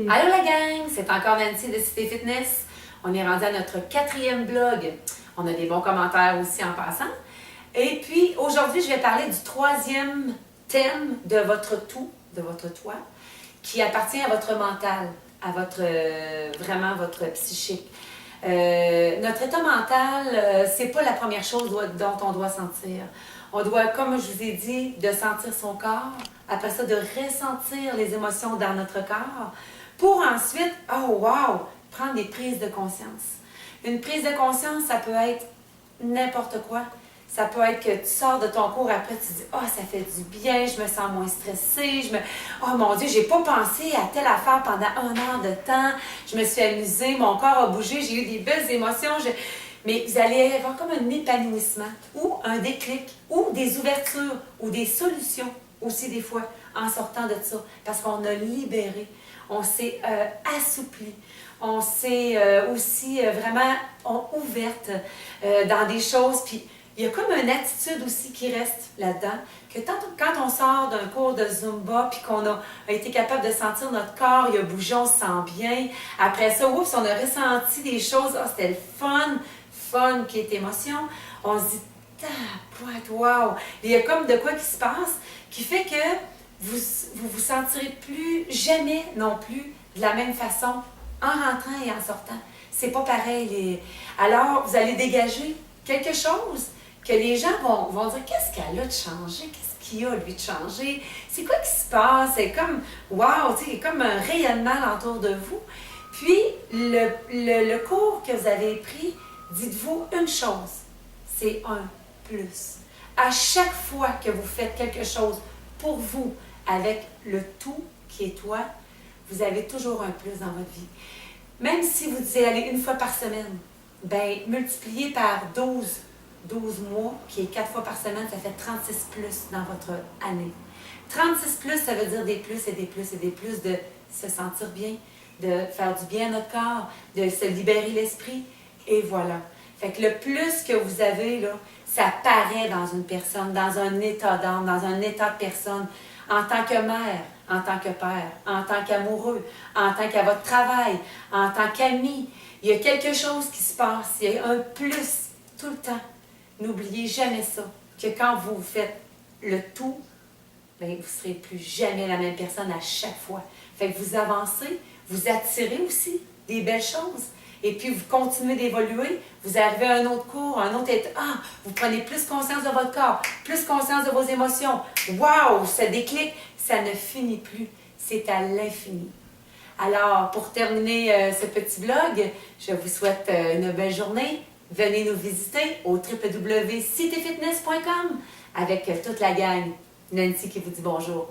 Allô la gang, c'est encore Nancy de Cité Fitness. On est rendu à notre 4e blog. On a des bons commentaires aussi en passant. Et puis aujourd'hui, je vais parler du 3e thème de votre tout, de votre toi, qui appartient à votre mental, à votre vraiment votre psychique. Notre état mental, c'est pas la première chose dont on doit sentir. On doit, comme je vous ai dit, de sentir son corps, après ça, de ressentir les émotions dans notre corps, pour ensuite, oh wow, prendre des prises de conscience. Une prise de conscience, ça peut être n'importe quoi. Ça peut être que tu sors de ton cours, après tu dis « Ah, oh, ça fait du bien, je me sens moins stressée, oh mon Dieu, j'ai pas pensé à telle affaire pendant 1 an de temps, je me suis amusée, mon corps a bougé, j'ai eu des belles émotions. » Mais vous allez avoir comme un épanouissement, ou un déclic, ou des ouvertures, ou des solutions aussi des fois, en sortant de ça, parce qu'on a libéré, on s'est assoupli, on s'est aussi vraiment ouverte dans des choses, puis il y a comme une attitude aussi qui reste là-dedans, que quand on sort d'un cours de Zumba, puis qu'on a été capable de sentir notre corps, il a bougé, on se sent bien. Après ça, oups, on a ressenti des choses, ah, c'était le fun qui est émotion. On se dit, tapointe, wow! Il y a comme de quoi qui se passe, qui fait que vous sentirez plus jamais non plus de la même façon en rentrant et en sortant. C'est pas pareil. Alors, vous allez dégager quelque chose que les gens vont dire, qu'est-ce qu'elle a de changé? Qu'est-ce qu'il y a, lui, de changé? C'est quoi qui se passe? C'est comme, wow, tu sais, comme un rayonnement autour de vous. Puis, le cours que vous avez pris, dites-vous une chose, c'est un plus. À chaque fois que vous faites quelque chose pour vous, avec le tout qui est toi, vous avez toujours un plus dans votre vie. Même si vous disiez aller 1 fois par semaine, bien, multiplié par 12 mois, qui est 4 fois par semaine, ça fait 36 plus dans votre année. 36 plus, ça veut dire des plus et des plus et des plus, de se sentir bien, de faire du bien à notre corps, de se libérer l'esprit, et voilà. Fait que le plus que vous avez, là, ça paraît dans une personne, dans un état d'âme, dans un état de personne, en tant que mère, en tant que père, en tant qu'amoureux, en tant qu'à votre travail, en tant qu'ami. Il y a quelque chose qui se passe, il y a un plus tout le temps. N'oubliez jamais ça, que quand vous faites le tout, bien, vous ne serez plus jamais la même personne à chaque fois. Fait que vous avancez, vous attirez aussi des belles choses. Et puis, vous continuez d'évoluer, vous arrivez à un autre cours, un autre état. Ah, vous prenez plus conscience de votre corps, plus conscience de vos émotions. Wow, ça déclic, ça ne finit plus. C'est à l'infini. Alors, pour terminer ce petit blog, je vous souhaite une belle journée. Venez nous visiter au www.citéfitness.com avec toute la gang. Nancy qui vous dit bonjour.